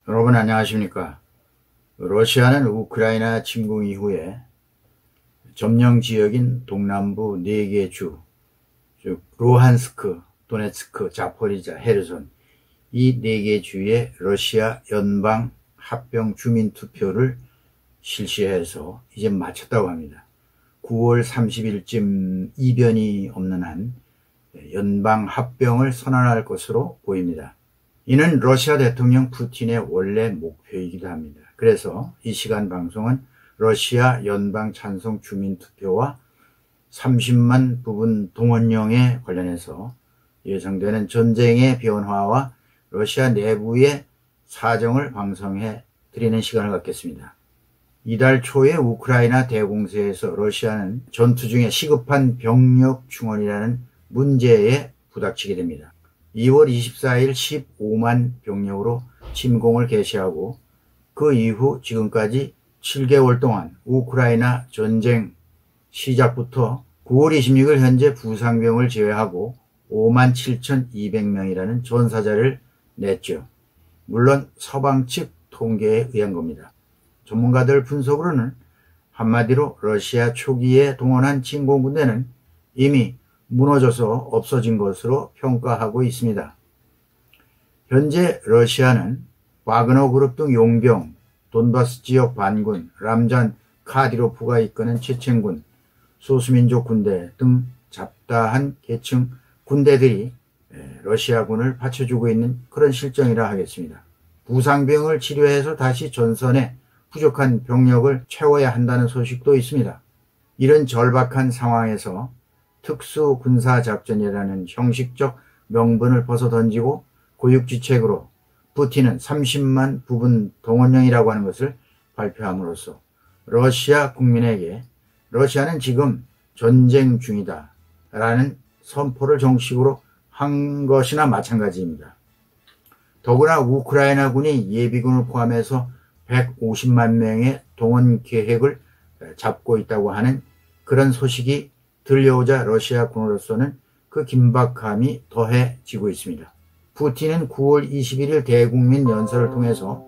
여러분 안녕하십니까? 러시아는 우크라이나 침공 이후에 점령 지역인 동남부 4개 주, 즉 루한스크, 도네츠크, 자포리자, 헤르손 이 4개 주의 러시아 연방 합병 주민투표를 실시해서 이제 마쳤다고 합니다. 9월 30일쯤 이변이 없는 한 연방 합병을 선언할 것으로 보입니다. 이는 러시아 대통령 푸틴의 원래 목표이기도 합니다. 그래서 이 시간 방송은 러시아 연방 찬성 주민투표와 30만 부분 동원령에 관련해서 예상되는 전쟁의 변화와 러시아 내부의 사정을 방송해 드리는 시간을 갖겠습니다. 이달 초에 우크라이나 대공세에서 러시아는 전투 중에 시급한 병력 충원이라는 문제에 부닥치게 됩니다. 2월 24일 15만 병력으로 침공을 개시하고 그 이후 지금까지 7개월 동안 우크라이나 전쟁 시작부터 9월 26일 현재 부상병을 제외하고 57,200명이라는 전사자를 냈죠. 물론 서방 측 통계에 의한 겁니다. 전문가들 분석으로는 한마디로 러시아 초기에 동원한 침공군대는 이미 무너져서 없어진 것으로 평가하고 있습니다. 현재 러시아는 와그너 그룹 등 용병, 돈바스 지역 반군, 람잔 카디로프가 이끄는 체첸군, 소수민족 군대 등 잡다한 계층 군대들이 러시아군을 받쳐주고 있는 그런 실정이라 하겠습니다. 부상병을 치료해서 다시 전선에 부족한 병력을 채워야 한다는 소식도 있습니다. 이런 절박한 상황에서 특수군사작전이라는 형식적 명분을 벗어던지고 고육지책으로 푸틴은 30만 부분 동원령이라고 하는 것을 발표함으로써 러시아 국민에게 러시아는 지금 전쟁 중이다 라는 선포를 정식으로 한 것이나 마찬가지입니다. 더구나 우크라이나군이 예비군을 포함해서 150만 명의 동원 계획을 잡고 있다고 하는 그런 소식이 들려오자 러시아군으로서는 그 긴박함이 더해지고 있습니다. 푸틴은 9월 21일 대국민 연설을 통해서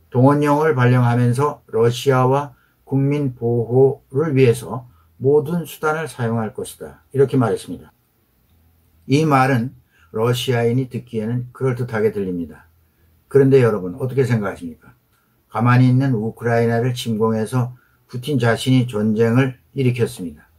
동원령을 발령하면서 러시아와 국민 보호를 위해서 모든 수단을 사용할 것이다. 이렇게 말했습니다. 이 말은 러시아인이 듣기에는 그럴듯하게 들립니다. 그런데 여러분 어떻게 생각하십니까? 가만히 있는 우크라이나를 침공해서 푸틴 자신이 전쟁을 일으켰습니다.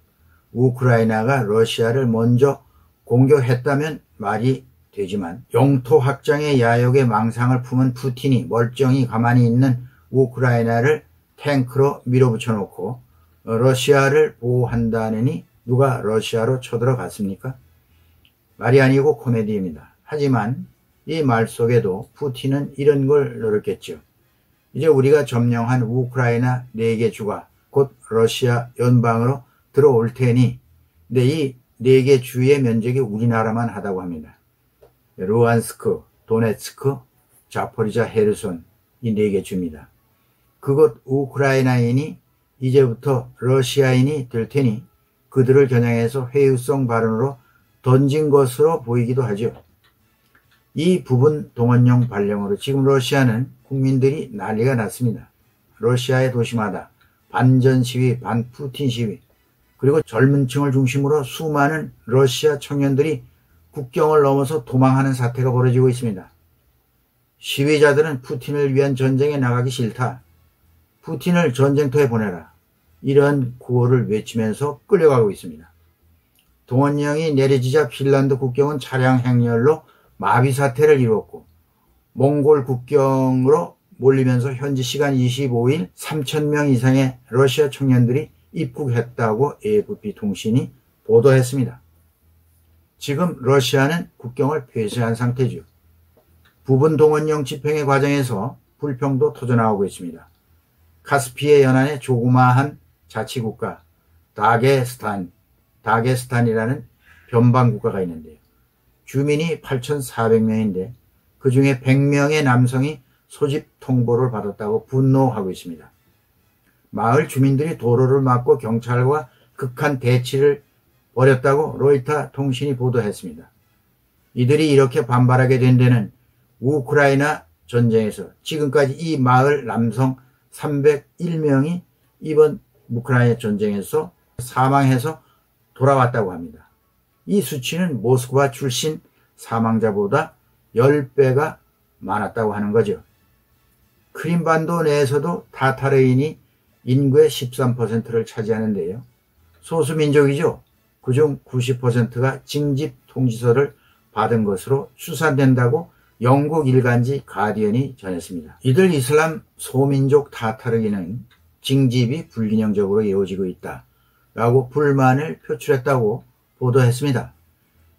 우크라이나가 러시아를 먼저 공격했다면 말이 되지만 영토 확장의 야욕에 망상을 품은 푸틴이 멀쩡히 가만히 있는 우크라이나를 탱크로 밀어붙여 놓고 러시아를 보호한다느니 누가 러시아로 쳐들어갔습니까? 말이 아니고 코미디입니다. 하지만 이 말 속에도 푸틴은 이런 걸 노렸겠죠. 이제 우리가 점령한 우크라이나 4개 주가 곧 러시아 연방으로 들어올 테니 근데 이 4개 주의 면적이 우리나라만 하다고 합니다. 루한스크, 도네츠크, 자포리자, 헤르손 이 4개 주입니다. 그곳 우크라이나인이 이제부터 러시아인이 될 테니 그들을 겨냥해서 회유성 발언으로 던진 것으로 보이기도 하죠. 이 부분 동원령 발령으로 지금 러시아는 국민들이 난리가 났습니다. 러시아의 도시마다 반전 시위, 반푸틴 시위, 그리고 젊은 층을 중심으로 수많은 러시아 청년들이 국경을 넘어서 도망하는 사태가 벌어지고 있습니다. 시위자들은 푸틴을 위한 전쟁에 나가기 싫다. 푸틴을 전쟁터에 보내라. 이런 구호를 외치면서 끌려가고 있습니다. 동원령이 내려지자 핀란드 국경은 차량 행렬로 마비 사태를 이루었고 몽골 국경으로 몰리면서 현지 시간 25일 3,000명 이상의 러시아 청년들이 입국했다고 AFP 통신이 보도했습니다. 지금 러시아는 국경을 폐쇄한 상태죠. 부분 동원령 집행의 과정에서 불평도 터져나오고 있습니다. 카스피해 연안의 조그마한 자치국가 다게스탄이라는 변방국가가 있는데요. 주민이 8,400명인데 그 중에 100명의 남성이 소집 통보를 받았다고 분노하고 있습니다. 마을 주민들이 도로를 막고 경찰과 극한 대치를 벌였다고 로이터 통신이 보도했습니다. 이들이 이렇게 반발하게 된 데는 우크라이나 전쟁에서 지금까지 이 마을 남성 301명이 이번 우크라이나 전쟁에서 사망해서 돌아왔다고 합니다. 이 수치는 모스크바 출신 사망자보다 10배가 많았다고 하는 거죠. 크림반도 내에서도 타타르인이 인구의 13%를 차지하는데요. 소수민족이죠. 그중 90%가 징집 통지서를 받은 것으로 추산된다고 영국 일간지 가디언이 전했습니다. 이들 이슬람 소민족 타타르인은 징집이 불균형적으로 이루어지고 있다라고 불만을 표출했다고 보도했습니다.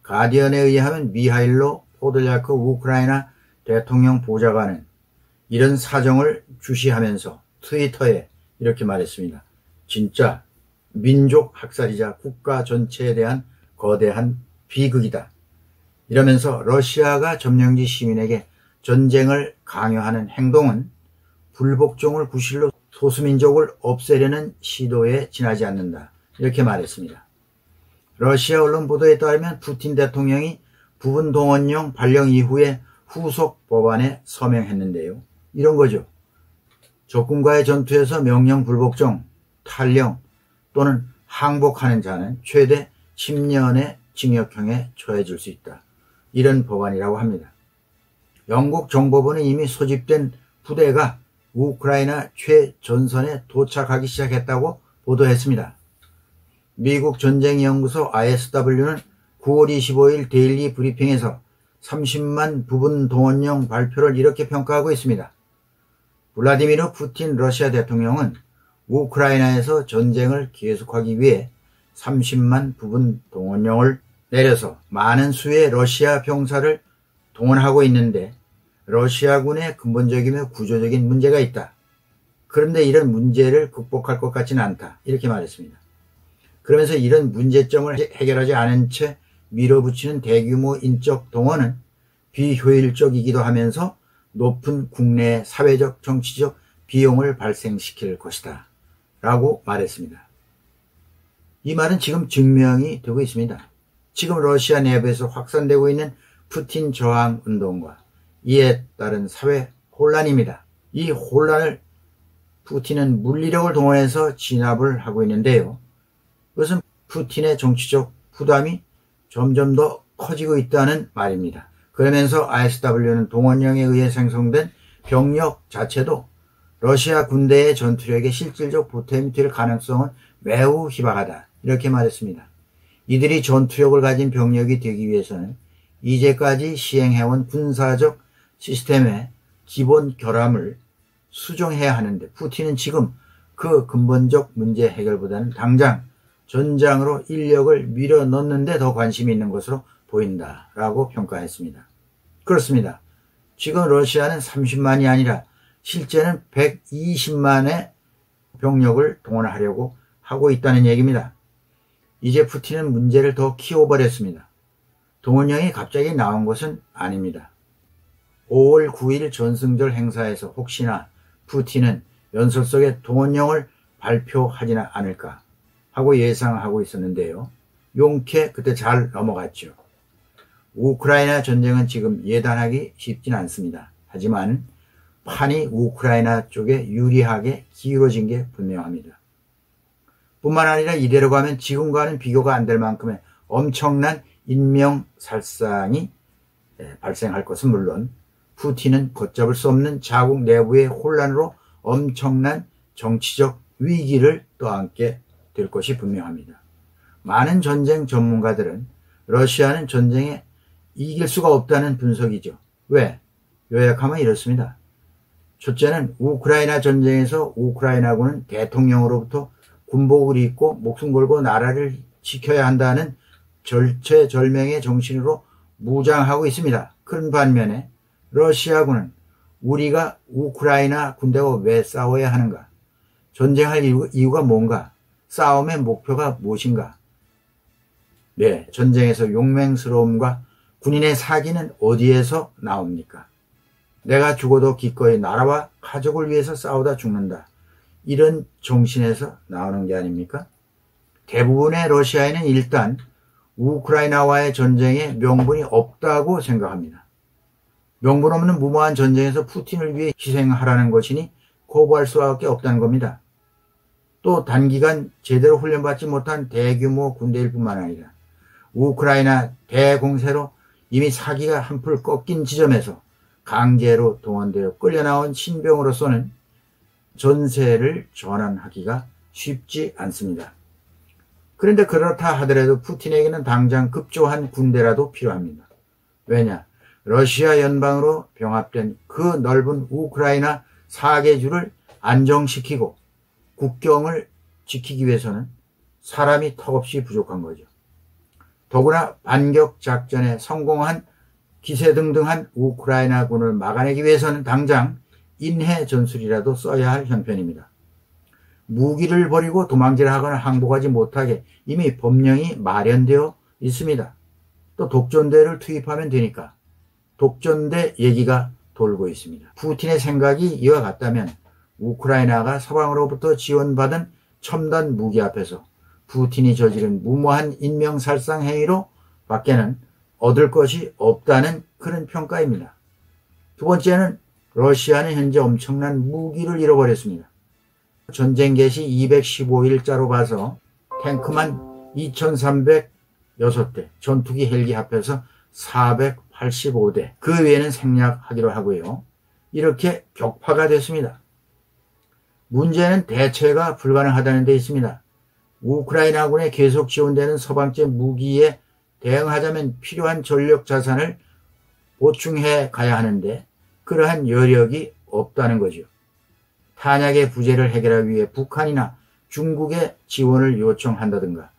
가디언에 의하면 미하일로 포돌야크 우크라이나 대통령 보좌관은 이런 사정을 주시하면서 트위터에 이렇게 말했습니다. 진짜 민족 학살이자 국가 전체에 대한 거대한 비극이다. 이러면서 러시아가 점령지 시민에게 전쟁을 강요하는 행동은 불복종을 구실로 소수민족을 없애려는 시도에 지나지 않는다. 이렇게 말했습니다. 러시아 언론 보도에 따르면 푸틴 대통령이 부분 동원령 발령 이후에 후속 법안에 서명했는데요. 이런 거죠. 적군과의 전투에서 명령 불복종, 탈령 또는 항복하는 자는 최대 10년의 징역형에 처해질 수 있다. 이런 법안이라고 합니다. 영국 정보부는 이미 소집된 부대가 우크라이나 최전선에 도착하기 시작했다고 보도했습니다. 미국 전쟁연구소 ISW는 9월 25일 데일리 브리핑에서 30만 부분 동원령 발표를 이렇게 평가하고 있습니다. 블라디미르 푸틴 러시아 대통령은 우크라이나에서 전쟁을 계속하기 위해 30만 부분 동원령을 내려서 많은 수의 러시아 병사를 동원하고 있는데 러시아군의 근본적이며 구조적인 문제가 있다. 그런데 이런 문제를 극복할 것 같지는 않다. 이렇게 말했습니다. 그러면서 이런 문제점을 해결하지 않은 채 밀어붙이는 대규모 인적 동원은 비효율적이기도 하면서 높은 국내 사회적 정치적 비용을 발생시킬 것이다. 라고 말했습니다. 이 말은 지금 증명이 되고 있습니다. 지금 러시아 내부에서 확산되고 있는 푸틴 저항 운동과 이에 따른 사회 혼란입니다. 이 혼란을 푸틴은 물리력을 동원해서 진압을 하고 있는데요. 그것은 푸틴의 정치적 부담이 점점 더 커지고 있다는 말입니다. 그러면서 ISW는 동원령에 의해 생성된 병력 자체도 러시아 군대의 전투력에 실질적 보탬이 될 가능성은 매우 희박하다. 이렇게 말했습니다. 이들이 전투력을 가진 병력이 되기 위해서는 이제까지 시행해온 군사적 시스템의 기본 결함을 수정해야 하는데 푸틴은 지금 그 근본적 문제 해결보다는 당장 전장으로 인력을 밀어넣는 데 더 관심이 있는 것으로 보인다라고 평가했습니다. 그렇습니다. 지금 러시아는 30만이 아니라 실제는 120만의 병력을 동원하려고 하고 있다는 얘기입니다. 이제 푸틴은 문제를 더 키워버렸습니다. 동원령이 갑자기 나온 것은 아닙니다. 5월 9일 전승절 행사에서 혹시나 푸틴은 연설 속에 동원령을 발표하지는 않을까 하고 예상하고 있었는데요. 용케 그때 잘 넘어갔죠. 우크라이나 전쟁은 지금 예단하기 쉽진 않습니다. 하지만 판이 우크라이나 쪽에 유리하게 기울어진 게 분명합니다. 뿐만 아니라 이대로 가면 지금과는 비교가 안 될 만큼의 엄청난 인명살상이 발생할 것은 물론 푸틴은 걷잡을 수 없는 자국 내부의 혼란으로 엄청난 정치적 위기를 떠안게 될 것이 분명합니다. 많은 전쟁 전문가들은 러시아는 전쟁에 이길 수가 없다는 분석이죠. 왜? 요약하면 이렇습니다. 첫째는 우크라이나 전쟁에서 우크라이나군은 대통령으로부터 군복을 입고 목숨 걸고 나라를 지켜야 한다는 절체절명의 정신으로 무장하고 있습니다. 그런 반면에 러시아군은 우리가 우크라이나 군대와 왜 싸워야 하는가? 전쟁할 이유가 뭔가? 싸움의 목표가 무엇인가? 네, 전쟁에서 용맹스러움과 군인의 사기는 어디에서 나옵니까? 내가 죽어도 기꺼이 나라와 가족을 위해서 싸우다 죽는다. 이런 정신에서 나오는 게 아닙니까? 대부분의 러시아인은 일단 우크라이나와의 전쟁에 명분이 없다고 생각합니다. 명분 없는 무모한 전쟁에서 푸틴을 위해 희생하라는 것이니 거부할 수밖에 없다는 겁니다. 또 단기간 제대로 훈련받지 못한 대규모 군대일 뿐만 아니라 우크라이나 대공세로 이미 사기가 한풀 꺾인 지점에서 강제로 동원되어 끌려나온 신병으로서는 전세를 전환하기가 쉽지 않습니다. 그런데 그렇다 하더라도 푸틴에게는 당장 급조한 군대라도 필요합니다. 왜냐? 러시아 연방으로 병합된 그 넓은 우크라이나 사계주를 안정시키고 국경을 지키기 위해서는 사람이 턱없이 부족한 거죠. 더구나 반격 작전에 성공한 기세등등한 우크라이나군을 막아내기 위해서는 당장 인해 전술이라도 써야 할 형편입니다. 무기를 버리고 도망질하거나 항복하지 못하게 이미 법령이 마련되어 있습니다. 또 독전대를 투입하면 되니까 독전대 얘기가 돌고 있습니다. 푸틴의 생각이 이와 같다면 우크라이나가 서방으로부터 지원받은 첨단 무기 앞에서 푸틴이 저지른 무모한 인명살상 행위로 밖에는 얻을 것이 없다는 그런 평가입니다. 두 번째는 러시아는 현재 엄청난 무기를 잃어버렸습니다. 전쟁 개시 215일자로 봐서 탱크만 2306대, 전투기 헬기 합해서 485대, 그 외에는 생략하기로 하고요. 이렇게 격파가 됐습니다. 문제는 대처가 불가능하다는 데 있습니다. 우크라이나군에 계속 지원되는 서방제 무기에 대응하자면 필요한 전력 자산을 보충해 가야 하는데 그러한 여력이 없다는 거죠. 탄약의 부재를 해결하기 위해 북한이나 중국의 지원을 요청한다든가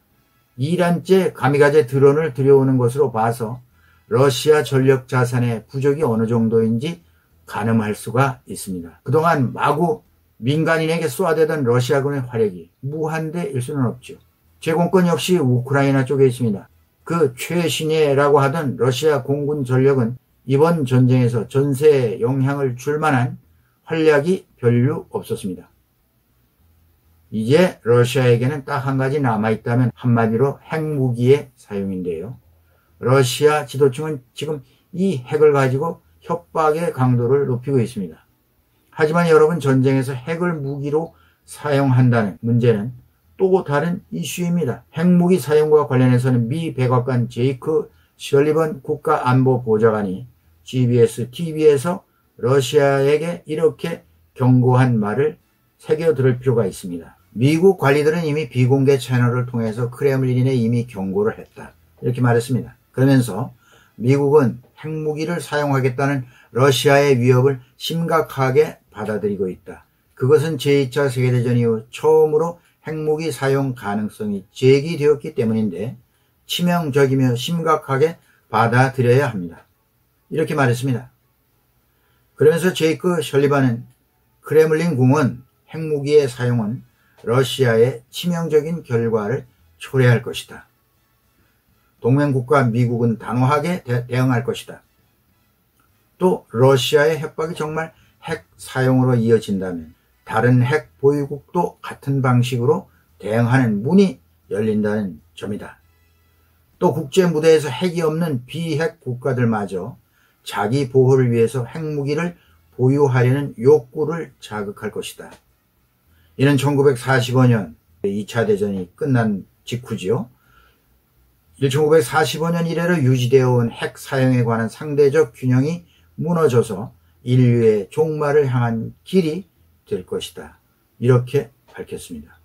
이란제 가미가제 드론을 들여오는 것으로 봐서 러시아 전력 자산의 부족이 어느 정도인지 가늠할 수가 있습니다. 그동안 마구 민간인에게 쏘아대던 러시아군의 화력이 무한대일 수는 없죠. 제공권 역시 우크라이나 쪽에 있습니다. 그 최신예라고 하던 러시아 공군 전력은 이번 전쟁에서 전세에 영향을 줄 만한 활약이 별로 없었습니다. 이제 러시아에게는 딱 한 가지 남아있다면 한마디로 핵무기의 사용인데요. 러시아 지도층은 지금 이 핵을 가지고 협박의 강도를 높이고 있습니다. 하지만 여러분, 전쟁에서 핵을 무기로 사용한다는 문제는 또 다른 이슈입니다. 핵무기 사용과 관련해서는 미 백악관 제이크 셜리번 국가안보보좌관이 GBS TV에서 러시아에게 이렇게 경고한 말을 새겨 들을 필요가 있습니다. 미국 관리들은 이미 비공개 채널을 통해서 크렘린에 이미 경고를 했다, 이렇게 말했습니다. 그러면서 미국은 핵무기를 사용하겠다는 러시아의 위협을 심각하게 받아들이고 있다. 그것은 제2차 세계대전 이후 처음으로 핵무기 사용 가능성이 제기되었기 때문인데 치명적이며 심각하게 받아들여야 합니다. 이렇게 말했습니다. 그러면서 제이크 셜리반은 크렘린 궁은 핵무기의 사용은 러시아의 치명적인 결과를 초래할 것이다. 동맹국가 미국은 단호하게 대응할 것이다. 또 러시아의 협박이 정말 핵 사용으로 이어진다면 다른 핵 보유국도 같은 방식으로 대응하는 문이 열린다는 점이다. 또 국제 무대에서 핵이 없는 비핵 국가들마저 자기 보호를 위해서 핵무기를 보유하려는 욕구를 자극할 것이다. 이는 1945년 2차 대전이 끝난 직후지요. 1945년 이래로 유지되어 온 핵 사용에 관한 상대적 균형이 무너져서 인류의 종말을 향한 길이 될 것이다, 이렇게 밝혔습니다.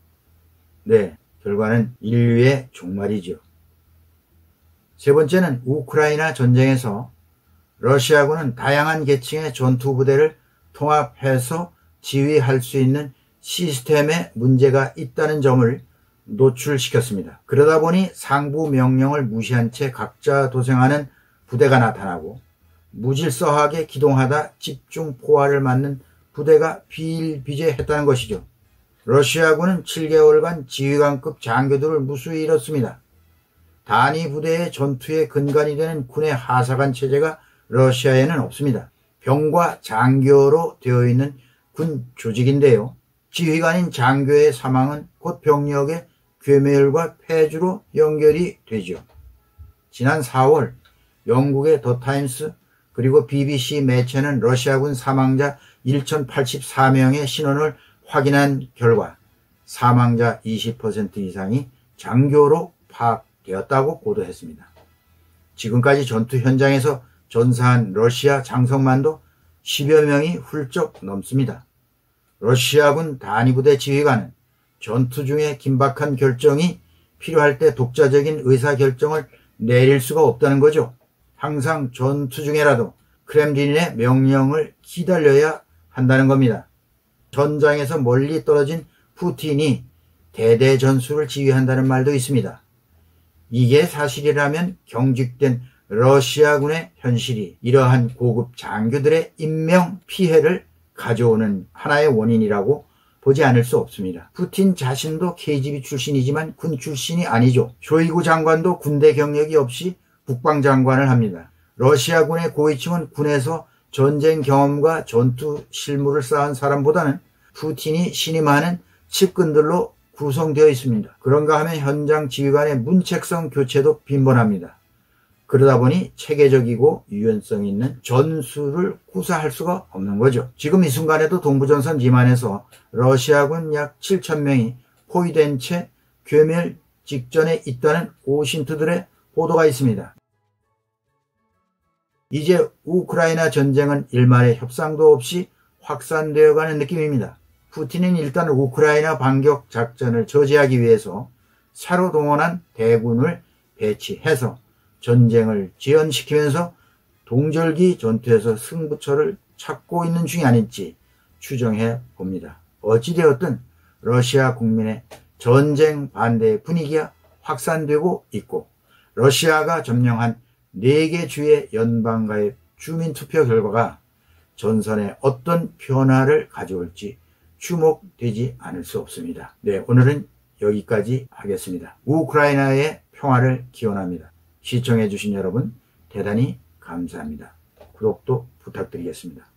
네, 결과는 인류의 종말이죠. 세 번째는 우크라이나 전쟁에서 러시아군은 다양한 계층의 전투부대를 통합해서 지휘할 수 있는 시스템에 문제가 있다는 점을 노출시켰습니다. 그러다 보니 상부 명령을 무시한 채 각자 도생하는 부대가 나타나고 무질서하게 기동하다 집중 포화를 맞는 부대가 비일비재했다는 것이죠. 러시아군은 7개월간 지휘관급 장교들을 무수히 잃었습니다. 단위 부대의 전투의 근간이 되는 군의 하사관 체제가 러시아에는 없습니다. 병과 장교로 되어 있는 군 조직인데요. 지휘관인 장교의 사망은 곧 병력의 괴멸과 폐주로 연결이 되죠. 지난 4월 영국의 더 타임스 그리고 BBC 매체는 러시아군 사망자 1084명의 신원을 확인한 결과 사망자 20% 이상이 장교로 파악되었다고 보도했습니다. 지금까지 전투 현장에서 전사한 러시아 장성만도 10여 명이 훌쩍 넘습니다. 러시아군 단위부대 지휘관은 전투 중에 긴박한 결정이 필요할 때 독자적인 의사결정을 내릴 수가 없다는 거죠. 항상 전투 중에라도 크렘린의 명령을 기다려야 한다는 겁니다. 전장에서 멀리 떨어진 푸틴이 대대전술을 지휘한다는 말도 있습니다. 이게 사실이라면 경직된 러시아군의 현실이 이러한 고급 장교들의 인명 피해를 가져오는 하나의 원인이라고 보지 않을 수 없습니다. 푸틴 자신도 KGB 출신이지만 군 출신이 아니죠. 쇼이구 장관도 군대 경력이 없이 국방장관을 합니다. 러시아군의 고위층은 군에서 전쟁 경험과 전투 실무를 쌓은 사람보다는 푸틴이 신임하는 측근들로 구성되어 있습니다. 그런가 하면 현장 지휘관의 문책성 교체도 빈번합니다. 그러다 보니 체계적이고 유연성 있는 전술을 구사할 수가 없는 거죠. 지금 이 순간에도 동부전선 지만에서 러시아군 약 7,000명이 포위된 채 괴멸 직전에 있다는 오신트들의 보도가 있습니다. 이제 우크라이나 전쟁은 일말의 협상도 없이 확산되어가는 느낌입니다. 푸틴은 일단 우크라이나 반격 작전을 저지하기 위해서 새로 동원한 대군을 배치해서 전쟁을 지연시키면서 동절기 전투에서 승부처를 찾고 있는 중이 아닐지 추정해 봅니다. 어찌되었든 러시아 국민의 전쟁 반대 분위기가 확산되고 있고 러시아가 점령한 4개 주의 연방가의 주민투표 결과가 전선에 어떤 변화를 가져올지 주목되지 않을 수 없습니다. 네, 오늘은 여기까지 하겠습니다. 우크라이나의 평화를 기원합니다. 시청해 주신 여러분 대단히 감사합니다. 구독도 부탁드리겠습니다.